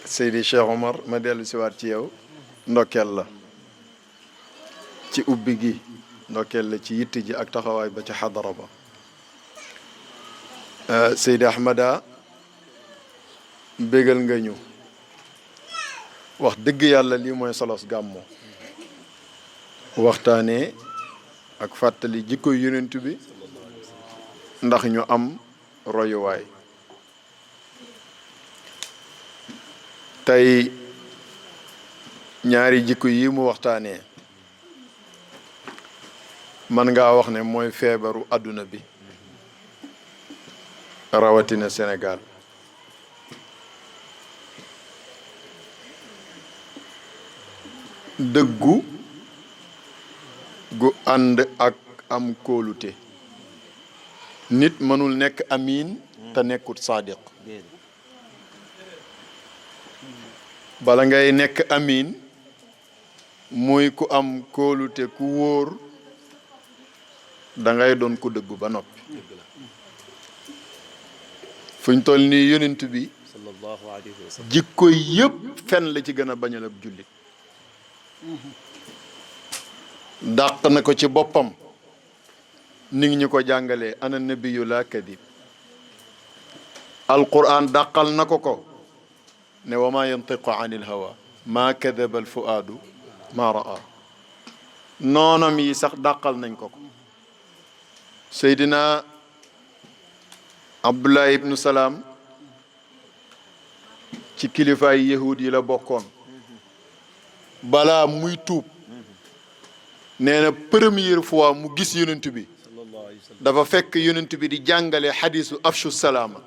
Seydi Cheikh Omar ma dellu si waat ci yow ndokkeel la ci ubbi gi ndokkeel la ci yitti ji ak taxawaay ba ci xadara ba Seydi Ahmada bégal nga ñu wax dëgg yàlla lii mooy solos gàmmo waxtaanee ak fàttali jikko yonent bi ndax ñu am royuwaay tey ñaari jikko yi mu waxtaanee man ngaa wax ne mooy feebaru àdduna bi rawatina Sénégal dëggu gu ànd ak am kóolute nit mënul nekk amiin te nekkut saadiq bala ngay nekk amiin muy ku am kóolute ku wóor da ngay doon ku dëggu ba noppi fuñ toll nii yonent bi sallallahu alayhi wa sallam jikko yëpp fen la ci gën a bañal ab jullit dàq na ko ci boppam ni ngi ñu ko jàngalee ana nabiyu la kadib alquran dàqal na ko ne wa ma yantiqu anil hawa ma kadaba al fuaadu ma raa noonam yi sax dàqal nañ ko Seydina Abdullah ibnu Salaam ci kilifaay yahud yi la bokkoon balaa muy tuub nee na première fois mu gis yonent bi dafa fekk yonent bi di jàngale xadisu afshu salaama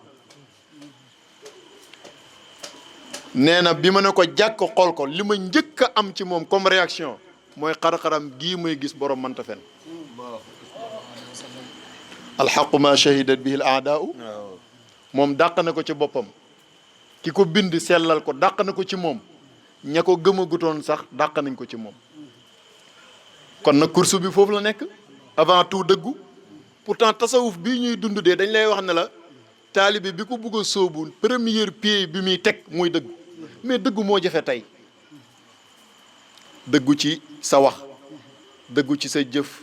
nee na bi ma ne ko jàkk xool ko li ma njëkk a am ci moom comme réaction mooy xar-xaram gii may gis borom mënta fen alxaqu ma shahidat bihi al aadaau moom dàq na ko ci boppam ki ko bind sellal ko dàq na ko ci moom ña ko gëmagutoon sax dàq nañ ko ci moom kon nag course bi foofu la nekk avant tout dëggu pourtant tasawuf bii ñuy dund dee dañ lay wax ne la taalibe bi ko bugg a sóobu première pied bi muy teg muy dëggu mais dëggu moo jafe tey dëggu ci sa wax dëggu ci sa jëf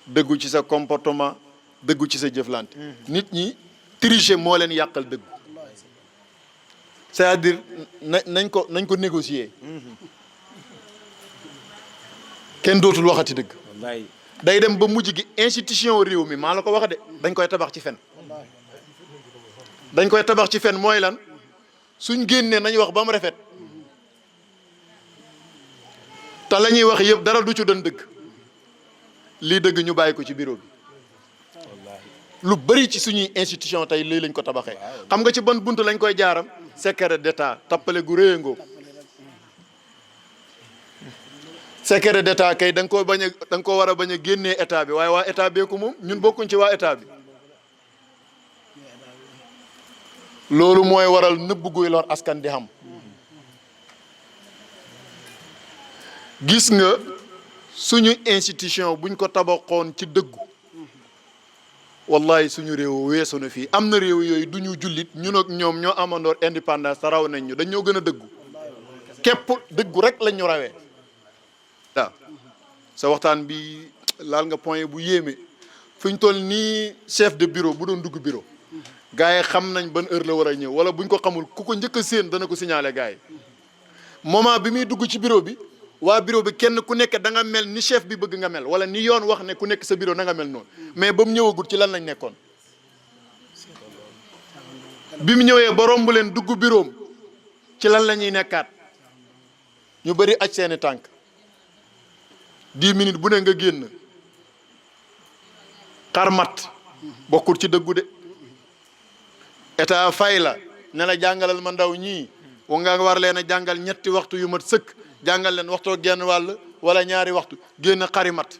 dëggu ci sa comportement dëggu ci sa jëflante nit ñi tricher moo leen yàqal dëggu c'est-à-dire nañ ko négocier kenn dootul waxati dëgg day dem ba mujj gi institution réew mi maa la ko wax de dañ koy tabax ci fen dañ koy tabax ci fen mooy lan suñ génnee nañ wax ba mu rafet te la ñuy wax yëpp dara du ci doon dëgg lii dëgg ñu bàyyi ko ci bureau bi lu bëri ci suñuy institution tey lii lañ ko tabaxee xam nga ci ban buntu lañ koy jaaram secret d'état tappale gu réy ngoo secret d'état kay da nga ko war a bañ a génnee état bi waaye waa état bee ko moom ñun bokkuñ ci waa état bi loolu mooy waral nëbb guy lor askan di xam gis nga suñu institution buñ ko tabaxoon ci dëggu wallahi suñu réew weesu na fii am na réew yooyu du ñu jullit ñun ak ñoom ñoo amandoor indépendance te raw nañ ñu dañ ñoo gën a dëggu képp dëggu rek lañ ñu rawee waaw sa waxtaan bi laal nga point bu yéeme fi ñu toll nii chef de bureau bu doon dugg bureau gars yi xam nañ ban heure la war a ñëw wala buñ ko xamul ku ko njëkk a séen dana ko signaler gars yi moment bi muy dugg ci bureau bi waa bureau bi kenn ku nekk da nga mel ni chef bi bëgg nga mel wala ni yoon wax ne ku nekk sa bureau na nga mel noonu mais ba mu ñëwagul ci lan lañ nekkoon bi mu ñëwee ba romb leen dugg bureau ci lan la ñuy nekkaat ñu bëri aj seeni tànk 10 minutes bu ne nga génn xarmat bokkul ci dëggu de état fay la ne la jàngalal ma ndaw ñii wa nga war leen a jàngal ñetti waxtu yu mat sëkk jàngal leen waxtoo genn wàll wala ñaari waxtu génn xarimat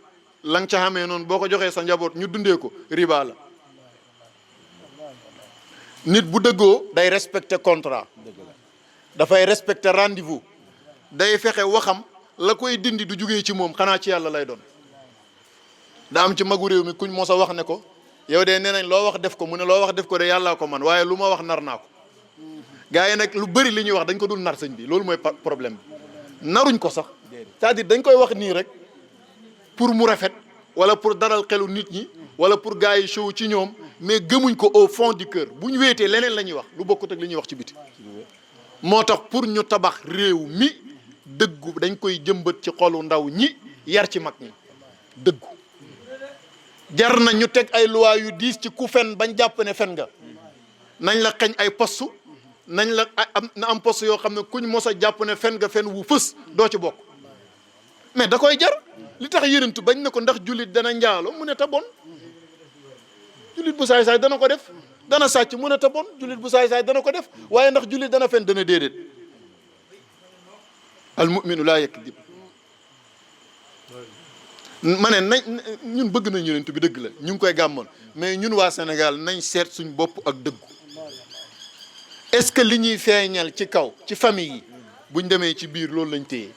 la nga ca xamee noonu boo ko joxee sa njaboot ñu dundee ko riba la nit bu dëggoo day respecter contrat dafay respecter rendez-vous day fexe waxam la koy dindi du jugee ci moom xanaa ci yàlla lay doon da am ci magu réew mi kuñ moo sa wax ne ko yow de nee nañ loo wax def ko mu ne loo wax def ko de yàllaa ko man waaye lu ma wax nar naa ko gars yi nag lu bëri li ñuy wax dañ ko dul nar sëñ bi loolu mooy problème bi naruñ ko sax c'est-à-dire dañ koy wax nii rek pour mu rafet wala pour daral xelu nit ñi wala pour gars yi show ci ñoom mais gëmuñ ko au fond du cœur bu ñu wéetee leneen la ñuy wax lu bokkut ak li ñuy wax ci biti moo tax pour ñu tabax réew mi dëggu dañ koy jëmbat ci xolu ndaw ñi yar ci mag ñi dëggu jar na ñu teg ay loi yu diis ci ku fen bañ jàpp ne fen nga nañ la xañ ay poste nañ la na am poste yoo xam ne kuñ mos a jàpp ne fen nga fen wu fës doo ci bokk mais da koy jar li tax yërëntu bañ ne ko ndax jullit dana njaalo mu ne ta bon jullit bu saay-saay dana ko def dana sàcc mu ne ta bon jullit bu saay-saay dana ko def waaye ndax jullit dana fen dana déedéet al mu'minu laa yakdib ma ne nañ ñun bëgg nañ yonent bi dëgg la ñu ngi koy gàmmoon mais ñun waa Sénégal nañ seet suñ bopp ak dëggu est-ce que li ñuy feeñal ci kaw ci famille yi buñ demee ci biir loolu lañ téye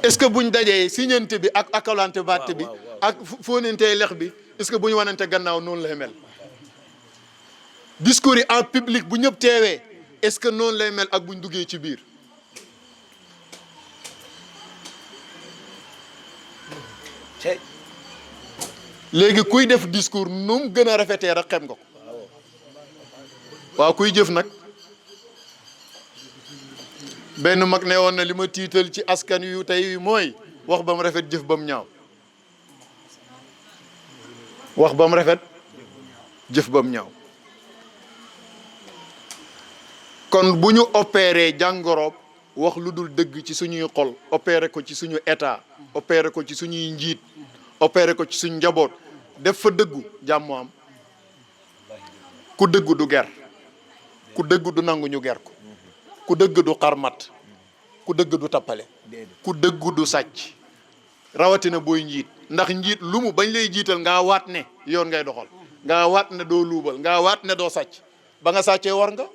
est-ce que buñ dajee siñante bi ak akalante batte bi ak fóonantee lex bi est-ce que bu ñu wanante gannaaw noonu lay mel discours yi en public bu ñëpp teewee est-ce que noonu lay mel ak buñ duggee ci biir léegi kuy def discours nu mu gën a rafetee rek xem nga ko waaw kuy jëf nag benn mag ne woon na li ma tiital ci askan yu tey mooy wax ba mu rafet jëf ba mu ñaaw wax ba mu rafet jëf ba mu ñaaw kon bu ñu opéré jàngoro wax lu dul dëgg ci suñuy xol opéré ko ci suñu état opéré ko ci suñuy njiit opéré ko ci suñu njaboot def fa dëggu jàmm am ku dëggu du ger ku dëggu du nangu ñu ger ko ku dëgg du xarmat ku dëgg du tappale ku dëggu du sàcc rawatina booy njiit ndax njiit lu mu bañ lay jiital ngaa waat ne yoon ngay doxal ngaa waat ne doo luubal ngaa waat ne doo sàcc ba nga sàccee war nga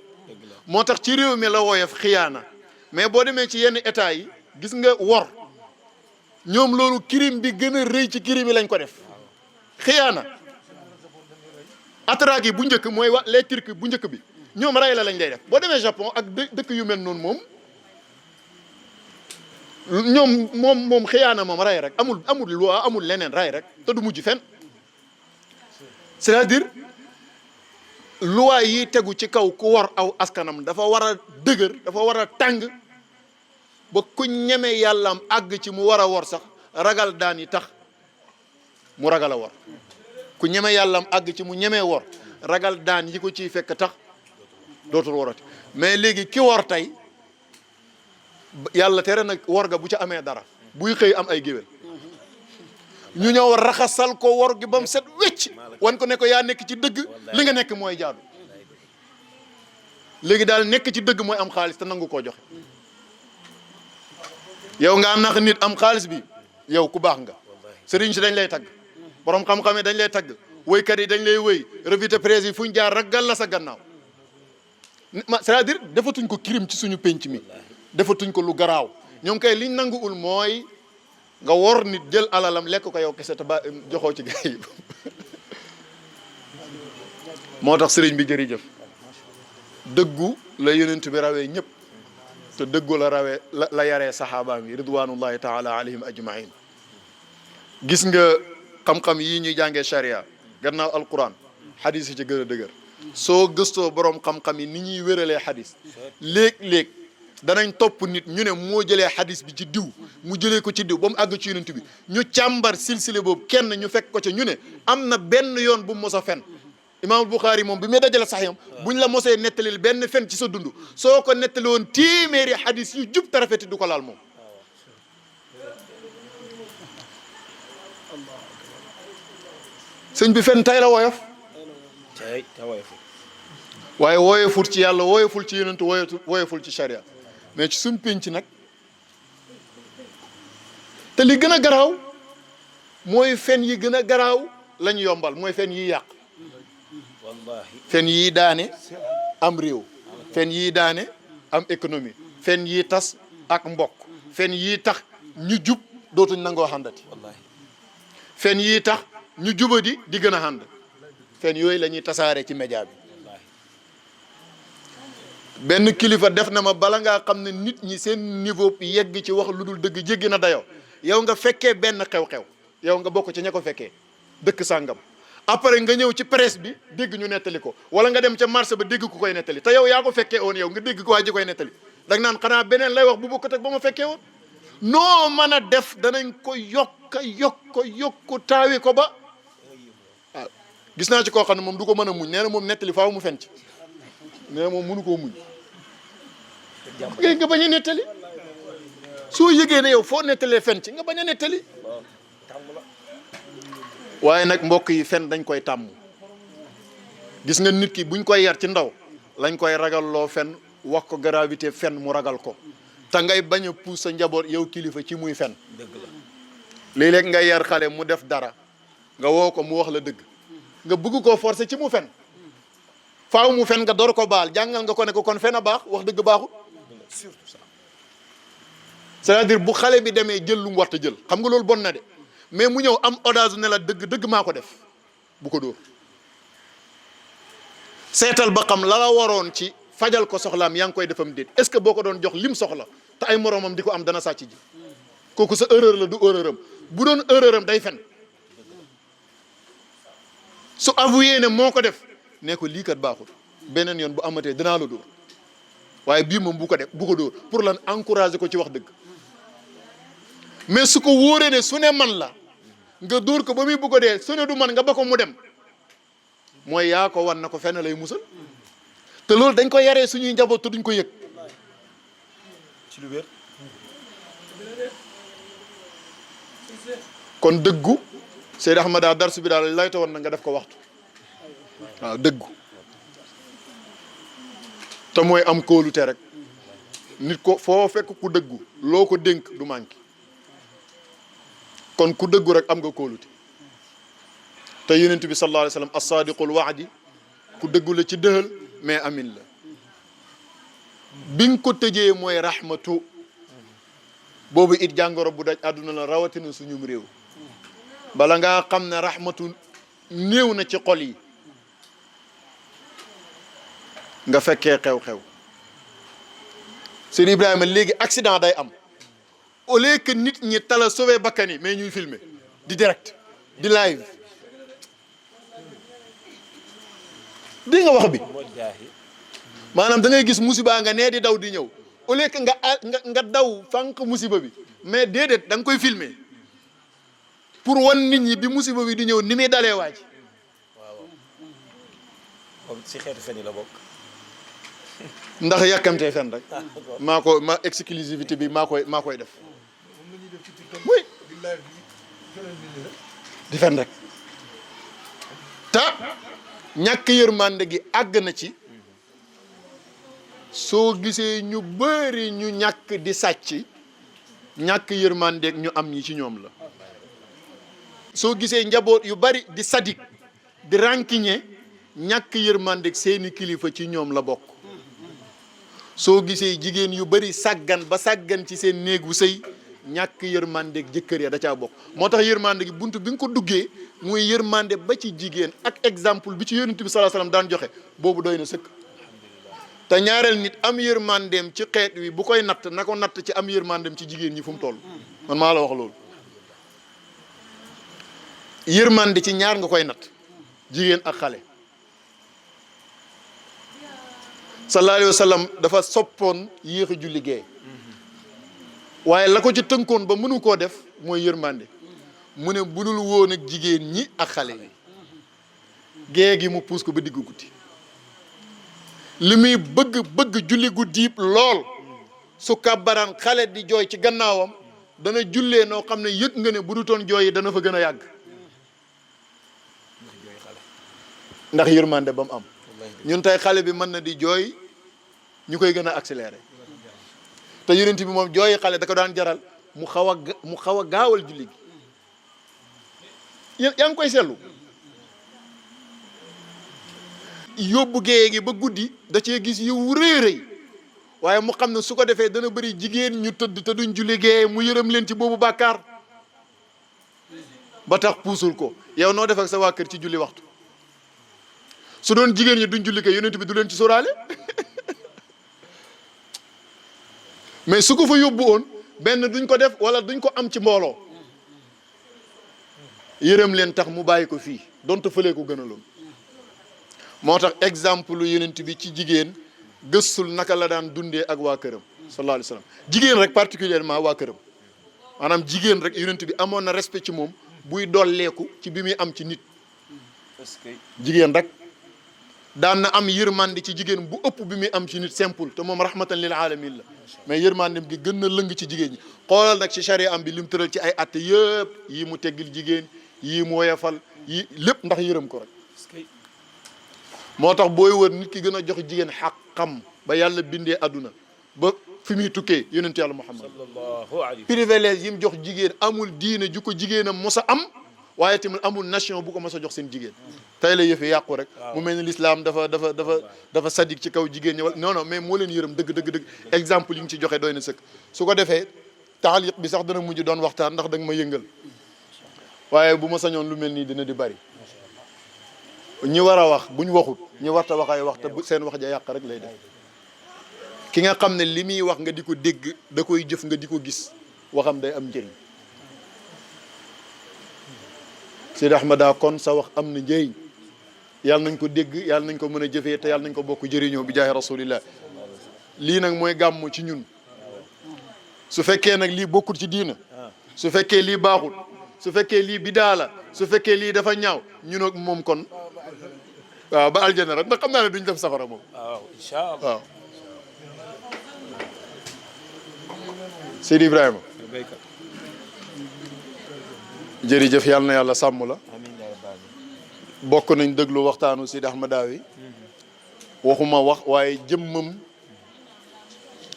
moo tax ci réew mi la woyof xiyaana mais boo demee ci yenn état yi gis nga wor ñoom loolu crime bi gën a rëy ci crime yi lañ ko def xiyaana atraque yi bu njëkk mooy les turcs bu njëkk bi ñoom ray la lañ lay def boo demee Japon ak dëkk yu mel noonu moom xiyaana moom ray rek amul loi amul leneen ray rek te du mujj fenn c'est-à-dire loi yi tegu ci kaw ku war aw askanam dafa war a dëgër dafa war a tàng ba ku ñeme yàllaam àgg ci mu war a wor sax ragal daan yi tax mu ragal a wor ku ñeme yàllaam àgg ci mu ñemee wor ragal daan yi ko ciy fekk tax dootul worati mais léegi ki wor tey yàlla tere nag wor ga bu ca amee dara buy xëy am ay géwél ñu ñëw raxasal ko wor gi ba mu set wecc wan ko ne ko yaa nekk ci dëgg li nga nekk mooy jaadu léegi daal nekk ci dëgg mooy am xaalis te nangu koo joxe yow nga am nax nit am xaalis bi yow ku baax nga sëriñ si dañ lay tagg borom xam-xam yi dañ lay tagg woykat yi dañ lay woy revue de presse yi fu ñu jaar ragal la sa gannaaw c'est-à-dire defatuñ ko crime ci suñu penc mi defatuñ ko lu garaaw ñoom kay liñ nanguwul mooy nga wor nit jël alalam lekk ko yow kese te ba joxoo ci gars yi moo tax sëriñ bi jërëjëf dëggu la yonent bi rawee ñëpp te dëggu la rawee la yaree saxaabaam yi ridwanullahi taala alayhim ajmain gis nga xam-xam yii ñuy jàngee charia gannaaw alquran xadis yi ci gën a dëgër soo gëstoo borom xam-xam yi ni ñuy wéralee xadis léeg-léeg danañ topp nit ñu ne moo jëlee xadis bi ci diw mu jëlee ko ci diw ba mu àgg ci yonent bi ñu càmbar silsile boobu kenn ñu fekk ko ca ñu ne am na benn yoon bu mu mos a fen imaamul Buxaari moom bi muy dajale saxiyam buñ la mosee nettalil benn fen ci sa dund soo ko nettali woon téeméeri xadis yu jub tarafeti du ko laal moom sëñ bi fen tay la woyof waaye woyoful ci yàlla woyoful ci yonent woyoful ci charia mais ci suñ pénc nag te li gën a garaaw mooy fen yi gën a garaaw lañ yombal mooy fen yi yàq fen yii daane am réew fen yii daane am économie fen yii tas ak mbokk fen yii tax ñu jub dootuñ nangoo xàndati fen yii tax ñu jubadi di gën a xànd fen yooyu la ñuy tasaare ci média bi. benn kilifa def na ma bala ngaa xam ne nit ñi seen niveau yegg ci wax lu dul dëgg jéggi na dayoo yow nga fekkee benn xew-xew yow nga bokk ci ña ko fekkee dëkk sàngam après nga ñëw ci presse bi dégg ñu nettali ko wala nga dem ca marché ba dégg ku koy nettali te yow yaa ko fekkee woon yow nga dégg ko waa ji koy nettali dag naan xanaa beneen lay wax bu bokkut ak ba ma fekkee woon noo mën a def danañ ko yokk taawi ko ba waaw gis naa ci koo xam ne moom du ko mën a muñ nee na moom nettali faaw mu fen ci nee na moom mënu koo muñ ngay nga bañ a nettali soo yëgee ne yow foo nettalee fen ci nga bañ a nettali waaye nag mbokk yi fen dañ koy tàmm gis nga nit ki buñ koy yar ci ndaw lañ koy ragalloo fen wax ko gravité fen mu ragal ko te ngay bañ a puus sa njaboot yow kilifa ci muy fen léeg-léeg ngay yar xale mu def dara nga woo ko mu wax la dëgg nga bëgg koo forcer ci mu fen faaw mu fen nga door ko baal jàngal nga ko ne ko kon fen a baax wax dëgg baaxul c'est-à-dire bu xale bi demee jël lu mu war a jël xam nga loolu bon na de mais mu ñëw am audace ne la dëgg maa ko def bu ko dóor seetal ba xam la la waroon ci fajal ko soxlaam yaa ngi koy defam déet est-ce que boo ko doon jox lim soxla te ay moroomam di ko am dana sàcc ji kooku sa erreur la du erreur am bu doon erreur am day fen su avoué ne moo ko def ne ko lii kat baaxul beneen yoon bu amatee dinaa la dóor waaye bii moom bu ko def bu ko dóor pour lan encourager ko ci wax dëgg mais su ko wóoree ne su ne man la nga dóor ko ba muy bu ko dee su ne du man nga ba ko mu dem mooy yaa ko wan na ko fenn lay musal te loolu dañ ko yaree suñuy njaboot te duñ ko yëg ci lu wér kon dëggu Seyd Ahmada darsu bi daal layta woon na nga def ko waxtu waaw dëggu te mooy am kóolute rek nit ko foo fekk ku dëggu loo ko dénk du manqué kon ku dëggu rek am nga kóolute te yonent bi sallallahu alayhi wa sallam as-sadiqul wa'di ku dëggu la ci dëhël mais amin la bi nga ko tëjee mooy rahmatu boobu it jàngoro bu daj àdduna la rawatina suñum réew bala ngaa xam ne rahmatu néew na ci xol yi nga fekkee xew-xew Sëñ Ibrahima léegi accident day am au lieu que nit ñi tala sauver bakkan yi mais ñuy filmer di direct di live di nga wax bi maanaam da ngay gis musiba nga nee di daw di ñëw au lieu que nga daw fànq musiba bi mais déedéet da nga koy filmer pour wan nit ñi bi musiba bi di ñëw ni muy dalee waaj waaw moom si xeetu fen yi la bokk ndax yàkkamtee fen rek ma exclusivité bi maa koy def oui di fen rek te ñàkk yërmande gi àgg na ci soo gisee ñu bëri ñu ñàkk di sàcc ñàkk yërmandeeg ñu am ñi ci ñoom la soo gisee njaboot yu bari di sadik di rancunier ñàkk yërmandeeg seeni kilifa ci ñoom la bokk soo gisee jigéen yu bari sàggan ba sàggan ci seen néegu sëy ñàkk yërmandeeg jëkkër ya da caa bokk moo tax yërmande gi buntu bi nga ko duggee muy yërmande ba ci jigéen ak exemple bi ci yonent bi sallallahu alayhi wasallam daan joxe boobu doy na sëkk te ñaareel nit am yërmandeem ci xeet wi bu koy natt na ko natt ci am yërmandeem ci jigéen ñi fu mu toll man maa la wax loolu yërmande ci ñaar nga koy natt jigéen ak xale sallallahu alayhi wasallam dafa soppoon yéex a julli gee waaye la ko ci tënkoon ba mënu koo def mooy yërmande mu ne budul woon ak jigéen ñi ak xale yi gée gi mu puus ko ba diggu guddi li muy bëgg julli gu diib lool su kàbbaraan xale di jooy ci gannaawam dana jullee noo xam ne yëg nga ne bu du toon jooy yi dana fa gën a yàgg ndax yërmande ba mu am ñun tey xale bi mën na di jooy ñu koy gën a accéléré te yonent bi moom jooyi xale da ko daan jaral mu xaw a gaawal julli gi yaa ngi koy seetlu yóbbu géeye gi ba guddi da cee gis yow rëy waaye mu xam ne su ko defee dana bëri jigéen ñu tëdd te duñ julli géeye mu yërëm leen ci boobu bàkkaar ba tax puusul ko yow noo def ak sa waa kër ci julli waxtu su doon jigéen ñi duñ julli kay yonent bi du leen ci sóoraale mais su ko fa yóbbu woon benn duñ ko def wala duñ ko am ci mbooloo yërëm leen tax mu bàyyi ko fii donte fëlee ko gënaloon moo tax exemple lu yonent bi ci jigéen gëstul naka la daan dundee ak waa këram sallallahu alayhi wa sallam jigéen rek particulièrement waa këram maanaam jigéen rek yonent bi amoon na respect ci moom buy dolleeku ci bi muy am ci nit jigéen rek daan na am yërmande ci jigéen bu ëpp bi muy am ci nit simple te moom rahmatan lil alamin la mais yërmandem gi gën na lëng ci jigéen ñi xoolal nag ci charia am bi lim tëral ci ay atte yëpp yii mu teggil jigéen yii mu woyafal yii lépp ndax yërëm ko rek moo tax booy wër nit ki gën a jox jigéen xaqam ba yàlla bindee àdduna ba fi muy tukkee yonent yàlla Muhammad sallallahu alayhi privilège yi mu jox jigéen amul diine ju ko jigéenam mos a am waaye tamit amul nation bu ko mos a jox seen jigéen tey la yëf yi yàqu rek mu mel ni l'islam dafa sadik ci kaw jigéen ñi wala non mais moo leen yërëm dëgg exemple yi ñu ci joxe doy na sëkk su ko defee taaliq bi sax dana mujj doon waxtaan ndax da nga ma yëngal waaye bu ma sañoon lu mel nii dina di bari ñi war a wax buñ waxut ñi warta wax ay wax te seen wax ja yàq rek lay def ki nga xam ne li muy wax nga di ko dégg da koy jëf nga di ko gis waxam day am njëriñ Seydi Ahmada kon sa wax am na njëriñ yàlla nañ ko dégg yàlla nañ ko mën a jëfee te yàlla nañ ko bokk jëriñoo bi jaahi rasulillah lii nag mooy gàmmu ci ñun su fekkee nag lii bokkul ci diina su fekkee lii baaxul su fekkee lii bidaa la su fekkee lii dafa ñaaw ñun ak moom kon waaw ba aljana rek ndax xam naa ne duñ def safara moom waaw incha allah waaw Seydi Ibrahima jërëjëf yàlla na yàlla sàmm la bokk nañ déglu waxtaanu Seydi Ahmada wi waxuma wax waaye jëmmam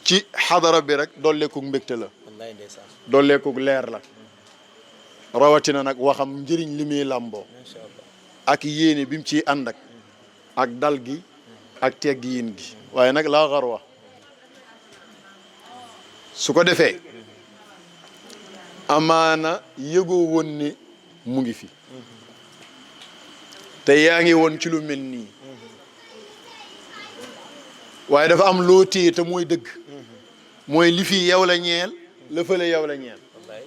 ci xadara bi rek dolleekug mbégte la wallaay ndeysaan dolleekug leer la rawatina nag waxam njëriñ li muy làmboo incha allah ak yéene bi mu ciy ànd ak dal gi ak teggiin gi waaye nag laa xarwa su ko defee amaana yëgoo woon ne mu ngi fi te yaa ngi woon ci lu mel nii waaye dafa am loo téye te mooy dëgg mooy li fi yow la ñeel la fële yow la ñeel wallaay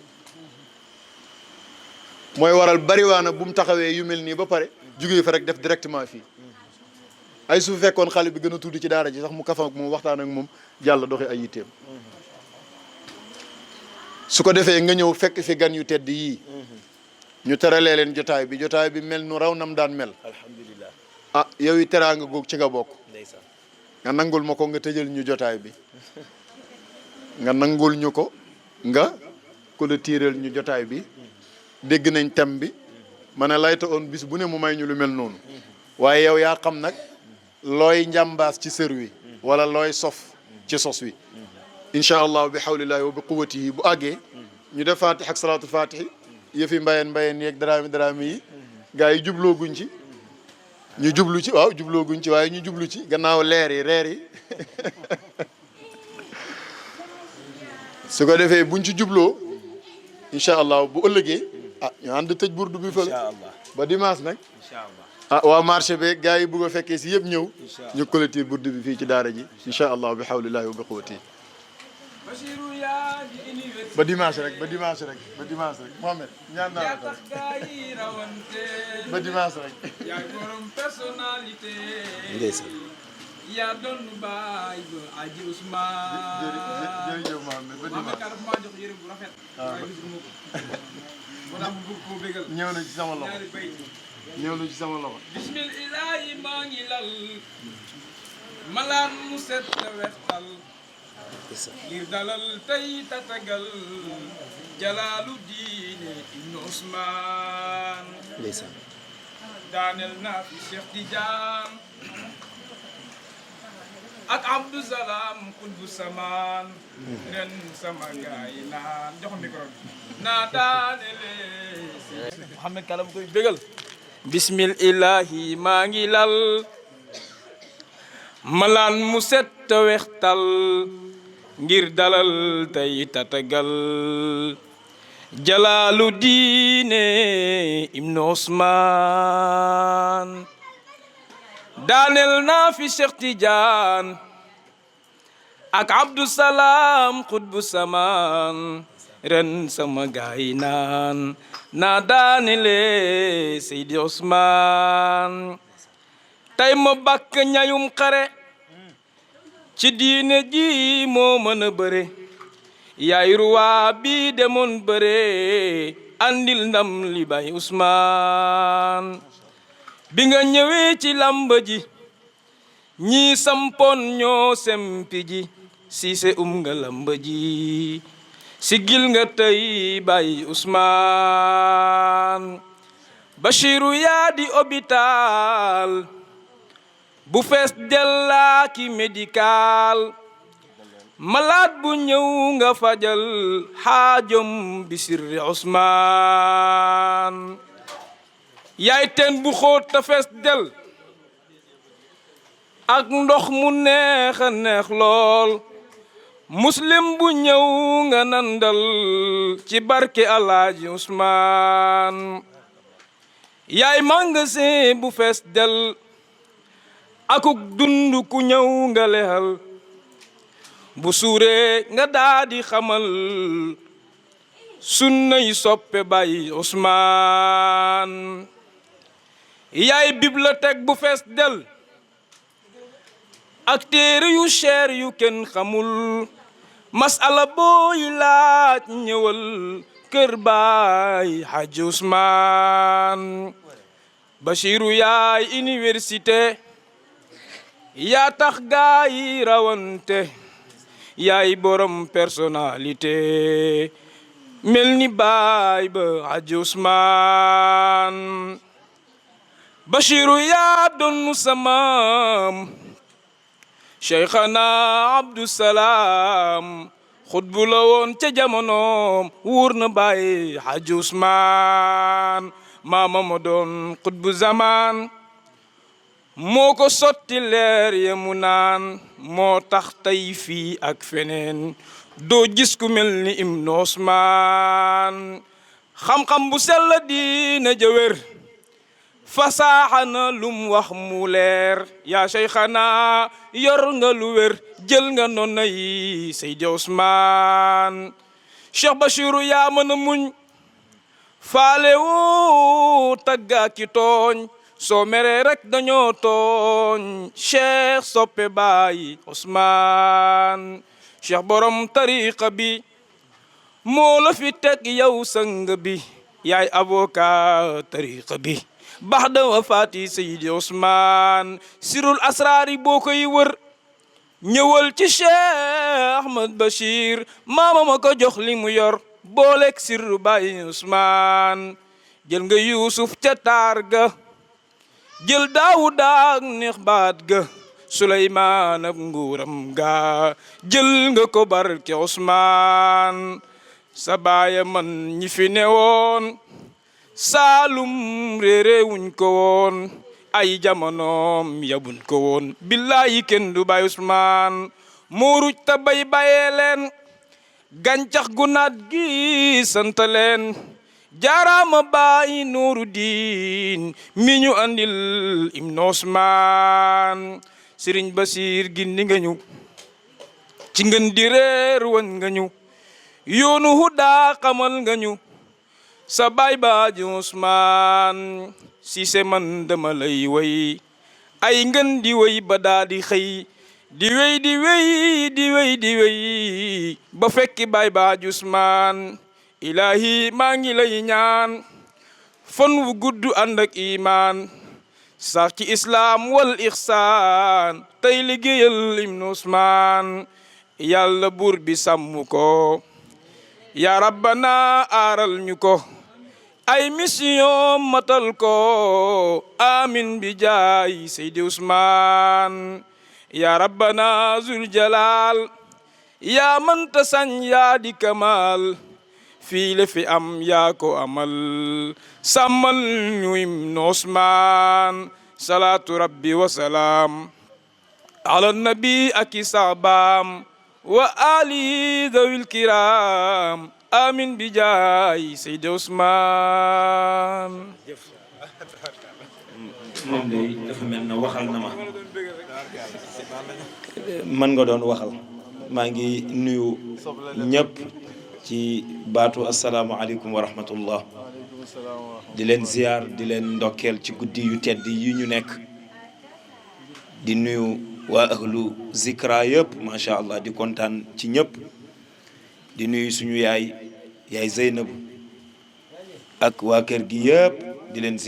mooy waral bariwaana bu mu taxawee yu mel nii ba pare jugee fa rek def directement fii ay su fekkoon xale bi gën a tuuti ci daara ji sax mu kafa ak moom waxtaan ak moom jàll doxi ay yitteem su ko defee nga ñëw fekk fi gan yu tedd yii ñu teralee leen jotaay bi mel nu raw nam daan mel alhamdulilah ah yow yi teraanga góog ci nga bokk ndeysaan nga nangul ma ko nga tëjal ñu jotaay bi nga nangul ñu ko nga clôturer ñu jotaay bi dégg nañ thème bi ma ne layta oon bis bu ne mu may ñu lu mel noonu waaye yow yaa xam nag looy njàmbaas ci sër wi wala looy sof ci sos wi incha allah bi hawlillahi wa bi quwwatihi bu àggee ñu def fatih ak salaatul fatihi yëfi mbayeen yeeg daraami yi gaa yi jubloo guñ ci ñu jublu ci waaw jubloo guñ ci waaye ñu jublu ci gannaaw leer yi reer yi su ko defee buñ ci jubloo incha allah bu ëllëgee ah ñu ànd tëj burdu bi fële incha allah ba dimanche nag incha allah ah waa marché be gaa yi bugg a fekkee si yëpp ñëw incha allah ñu clôture burdu bi fii ci daara ji incha allah bi hawlillahi wa bi quwwatihi ba dimanche rek Mohamed ñaan naa la ko ba dimanche rek ndeysaan yaa doon baay ba aji Ousmane jërëjëf Mohamed ba Mohamed dimanche Ka dafa maa jox yére bu rafet waaye gisuma ko moo tax mu bëgg koo bégal ñëw na ci sama loxo ñaari bay ñëw na ci sama loxo bismillahi maa ngi lal malaan mu set te wextal ngir dalal tey tatagal jalaalu diine ibnu Ousmane ndeysaan daaneel naa fi Cheikh Tidiane ak Abdou Salam Kutbu Samaan ren sama gaay naan jox micro bi naa daanelee Mouhamed Kala mu koy bégal bismillahi maa ngi lal malaan mu set te wextal ngir dalal tey tatagal jalaalu diine ibnu Ousmane daaneel naa fi Cheikh Tidiane ak Abdou Salam xutbu samaan ren sama gaay naan naa daanele Seydi Ousmane tey ma bàkk ñayum xare ci diine ji moo mën a bëre yaay ruwaa bi demoon bëre andil ndam li bay Ousmane bi nga ñëwee ci lamba ji ñii sampoon ñoo sempi ji siise nga lamba ji sigil nga tey bay Ousmane Bachiru yaa di hôpital bu fees dellaa ki médical malade bu ñëw nga fajal xaajom bi sirri Ousmane yaay teen bu xóot te fees del ak ndox mu neex a neex lool muslim bu ñëw nga nandal ci barke Alaaji Ousmane yaay magasin bu fees del akuk dund ku ñëw nga lexal bu suuree nga daadi xamal sunna yi soppe bay Ousmane yaay bibliothèque bu fees del ak téere yu cher yu kenn xamul masala booy laaj ñëwal kër baay Haji Ousmane Bachiru yaay université yaa tax gaa yi rawante yaay borom personnalité mel ni baay ba Haji Ousmane Bachiru yaa doon samaam Cheikhana Abdou Salam xutbu la woon ca jamonoom wuur na baay Haji Ousmane maama ma doon xutbu zaman moo ko sotti leer ya mu naan moo tax tey fii ak feneen doo gis ku mel ni Ibn Ousmane xam-xam bu sell diina jëwër fasaaxa na lum wax mu leer yaa Cheikhana yor nga lu wér jël nga noon yi Seydi Ousmane Cheikh Bachiru yaa mën a muñ faale wu tagga ki tooñ soo meree rek dañoo tooñ Cheikh soppe baay Ousmane Cheikh borom tariqa bi moo la fi teg yow sang bi yaay avocat tariqa bi baxda wafaati Seydi Ousmane sirul asraari boo koy wër ñëwal ci Cheikh Ahmad Bachir maama ma ko jox li mu yor booleeg sirru baay Ousmane jël nga Yuusuf ca taar ga jël Daawuda ak neex baat ga Suleymaan ak nguuram ga jël nga ko barke Ousmane sa baaya man ñi fi newoon Saalum réeréewuñ ko woon ay jamonoom yabuñ ko woon billahi kenn du bay Ousmane moo ruj ta bay bayee leen gàncax gu naat gi sant leen jaaraama baay Nuuru Diin mi ñu andil Ibn Ousmane Sëriñ Basiir gindi nga ñu ci ngeen di reer wan nga ñu yoonu hudaa xamal nga ñu sa baay ba Haji Ousmane Cissé man dama lay way ay ngeen di way ba daa di xëy di wey di wey di wey di wey ba fekki baay ba Haji Ousmane ilahi maa ngi lay ñaan fan wu gudd ànd ak iman sax ci islam wal ihsan tey liggéeyal Ibn Ousmane yàlla buur bi sàmm ko ya rabbana aaral ñu ko ay mission matal ko amin bi jaay Seydi Ousmane ya rabbana zul jalal ya manta sañ yaa di kamal fii la fi am yaa ko amal sàmmal ñu Ibn Ousmane salaatu rabbi wa salaam ala nabi aki sahbaam wa ali dawil kiram amin bi jaay Seydi Ousmane moom day dafa mel na waxal na ma man nga doon waxal maa ngi nuyu ñëpp ci baatu asalaamualeykum wa rahmatullah di leen ziar di leen ndokkeel ci guddi yu tedd yi ñu nekk di nuyu waa ahlu zikra yëpp macha allah di kontaan ci ñëpp di nuyu suñu yaay Zeynabu ak waa kër gi yëpp di leen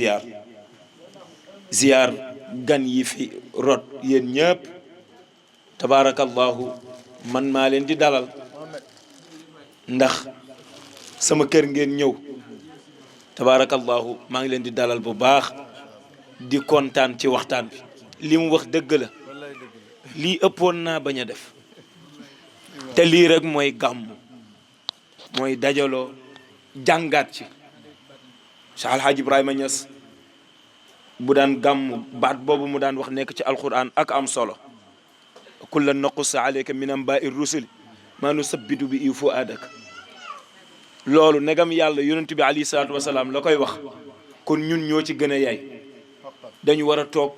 ziar gan yi fi rot yéen ñëpp tabaarakallahu man maa leen di dalal ndax sama kër ngeen ñëw tabaarakallahu maa ngi leen di dalal bu baax di kontaan ci waxtaan bi li mu wax dëgg la lii ëppoon naa bañ a def te lii rek mooy gàmm mooy dajaloo jàngaat ci Cheikh Alhaji Ibrahima Niass bu daan gàmm baat boobu mu daan wax nekk ci alquran ak am solo kullan naqussu alayka min anba'i rusuli maa nusabbitu bi fu'aadak loolu negam yàlla yonent bi alayhi salaatu wasalaam la koy wax kon ñun ñoo ci gën a yaay dañu war a toog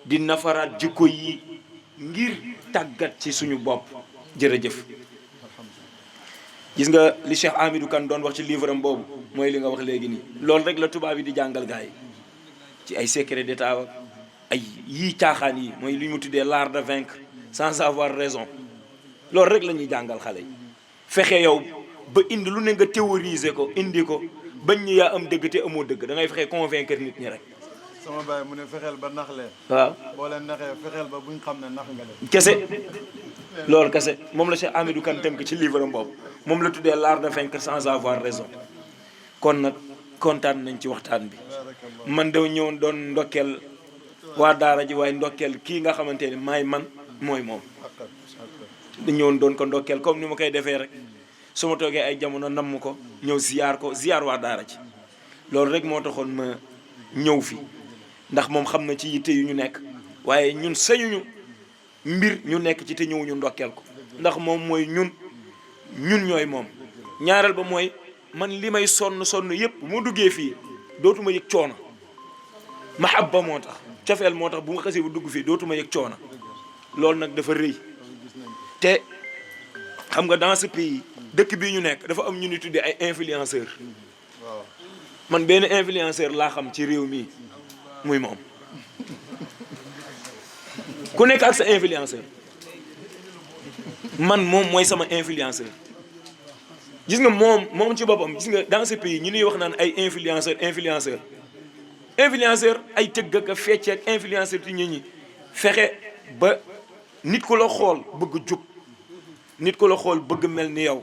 di nafaraat jikko yi ngir tàggat ci suñu bopp jërëjëf gis nga li Cheikh Amidou Kane doon wax ci livre am boobu mooy li nga wax léegi nii loolu rek la tubaab yi di jàngal gars yi ci ay secret d'état ay yii caaxaan yi mooy li mu tuddee l'art de vaincre sans avoir raison loolu rek la ñuy jàngal xale yi fexe yow ba indi lu ne nga théoriser ko indi ko bañ ñu yaa am dëgg te amoo dëgg da ngay fexe convaincre nit ñi rek. sama baay mu ne fexeel ba nax leen. waaw boo leen naxee fexeel ba buñ xam ne nax nga leen. kese loolu kese moom la Cheikh Amidou Kane tënk ci livre am boobu moom la tuddee l'art de vaincre sans avoir raison kon nag kontaan nañ ci waxtaan bi man de ñëwoon doon ndokkeel waa daara ji waaye ndokkeel kii nga xamante ne maay man mooy moom da ñëwoon doon ko ndokkeel comme ni ma koy defee rek su ma toogee ay jamono namm ko ñëw ziar waa daara ji loolu rek moo taxoon ma ñëw fi ndax moom xam na ci yitte yu ñu nekk waaye ñun sañuñu mbir ñu nekk ci te ñëwuñu ndokkeel ko ndax moom mooy ñun ñooy moom ñaareel ba mooy man li may sonn yëpp bu ma duggee fii dootuma yëg coono mahabba moo tax cofeel moo tax bu ma xasee bu dugg fii dootuma yëg coono loolu nag dafa rëy te xam nga dans ce pays dëkk bii ñu nekk dafa am ñu ni tuddee ay influenceur man benn influenceur laa xam ci réew mii muy moom ku nekk ak sa influenceur man moom mooy sama influenceur gis nga moom ci boppam gis nga dans ce pays ñu nuy wax naan ay influenceur ay tëgg ak fecc ak influenceur ci nit ñi fexe ba nit ku la xool bëgg jub nit ku la xool bëgg mel ni yow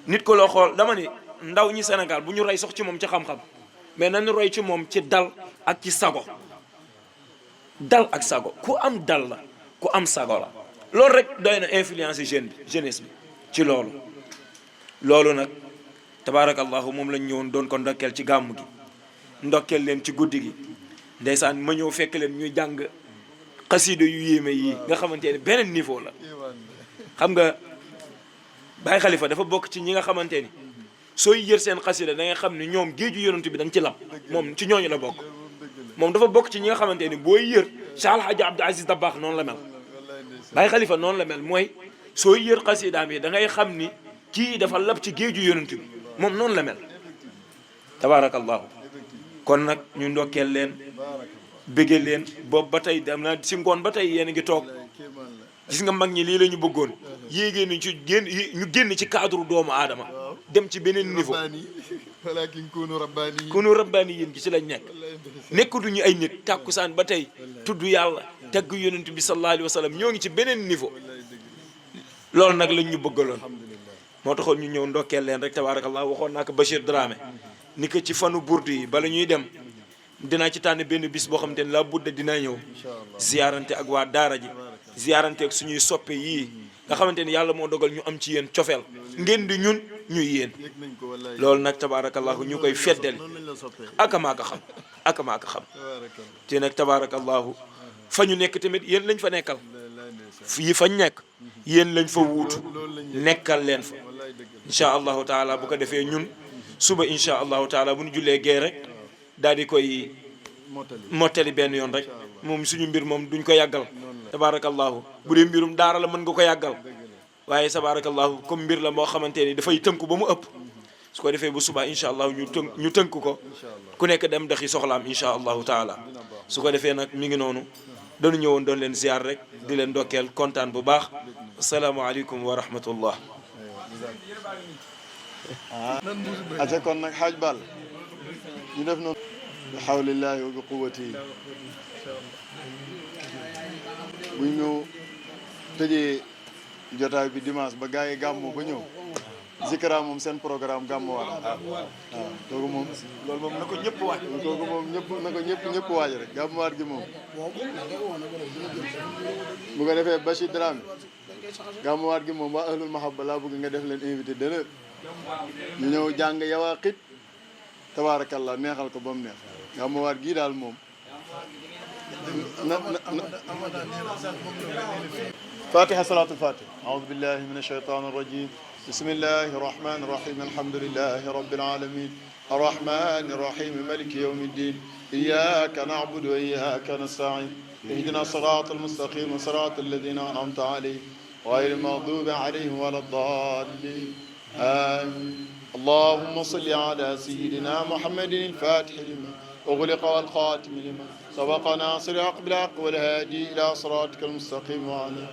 nit ku la xool dama ni ndaw ñi Sénégal bu ñu roy sox ci moom ci xam-xam mais nañu roy ci moom ci dal ak ci sago dal ak sago ku am dal la ku am sago la loolu rek doy na influencer jeunesse bi ci loolu nag tabaarakallahu moom lañ ñëwoon doon ko ndokkeel ci gàmm gi ndokkeel leen ci guddi gi ndeysaan ma ñëw fekk leen ñuy jàng xasida yu yéeme yi nga xamante ne beneen niveau la xam nga Baye Khalifa dafa bokk ci ñi nga xamante ni sooy yër seen xasida da nga xam ne ñoom géeju yonent bi dañ ci lab moom ci ñooñu la bokk moom dafa bokk ci ñi nga xamante ni booy yër Cheikh Alhaji Abdou Aziz Dabakh noonu la mel Baye Khalifa noonu la mel mooy sooy yër xasidaam yi da ngay xam ni kii dafa lab ci géeju yonent bi moom noonu la mel tabaarakallahu kon nag ñu ndokkeel leen bëgge leen boobu ba tey dem naa si ngoon ba tey yéen a ngi toog gis nga mag ñi lii la ñu bëggoon yéegée ni ci ñu génn ci cadre doomu aadama dem ci beneen niveau walakin kunu rabbaani yéen gi ci lañ nekkatuñu ay nit tàkkusaan ba tey tudd yàlla tagg yonent bi sallallahu alayhi wa sallam ñoo ngi ci beneen niveau loolu nag lañ ñu bëggaloon moo taxoon ñu ñëw ndokkeel leen rek tabaarakallah waxoon naa ko Bachir Dramé ni ko ci fanu burdu yi bala ñuy dem dinaa ci tànn benn bis boo xamante ne la budda dinaa ñëw ziarante ak waa daara ji ziarante ak suñuy soppe yii nga xamante ni yàlla moo dogal ñu am ci yéen cofeel ngeen di ñun ñuy yéen loolu nag tabaarakallahu ñu koy feddali akamaa ko xam te nag tabaarakallahu fa ñu nekk tamit yéen lañ fa nekkal fii fañ nekk yéen lañ fa wuutu nekkal leen fa incha allahu taala bu ko defee ñun suba incha allahu taala bu ñu jullee gee rek daal di koy mottali benn yoon rek moom suñu mbir moom duñ ko yàggal tabarakallahu bu dee mbirum daara la mën nga ko yàggal waaye tabarakallahu comme mbir la moo xamante ni dafay tënku ba mu ëpp su ko defee bu subaa incha allah ñu tënk ko ku nekk dem doxi soxlaam incha allahu taala su ko defee nag mi ngi noonu dañu ñëwoon doon leen ziar rek di leen ndokkeel kontaan bu baax asalaamaaleykum wa rahmatullah aca kon nag xaaj bal ñu def noonu bi xawlillahi wa bi quwwatihi bu ñu tëjee jotaay bi dimanche ba gars yi gàmmoo ba ñëw Zikra moom seen programme gàmmu waat waaw kooku moom loolu moom na ko ñëpp waaj kooku moom ñëpp waaj rek gàmmu waat gi moom bu ko defee Bachir Dramé gàmmu waat gi moom waa ahlul mahabba laa bëgg nga def leen invité d'honneur ñu ñëw jàng yawaaqit tabaarakallah neexal ko ba mu neex gàmmu waat gii daal moom fatiha salaatul fatiha aoudu billahi min ashaytan arrajim بسم الله الرحمن الرحيم الحمد لله رب العالمين الرحمن الرحيم مالك يوم الدين إياك نعبد وإياك نستعين اهدنا الصراط المستقيم صراط الذين أنعمت عليهم غير المغضوب عليهم ولا الضالين آمين اللهم صل على سيدنا محمد الفاتح لما أغلق والخاتم لما سبق ناصر الحق بالحق والهادي إلى صراطك المستقيم وعلى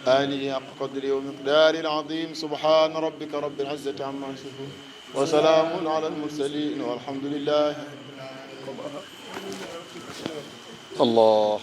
آله حق قدره ومقداره العظيم سبحان ربك رب العزة عما يصفون وسلام على المرسلين والحمد لله الله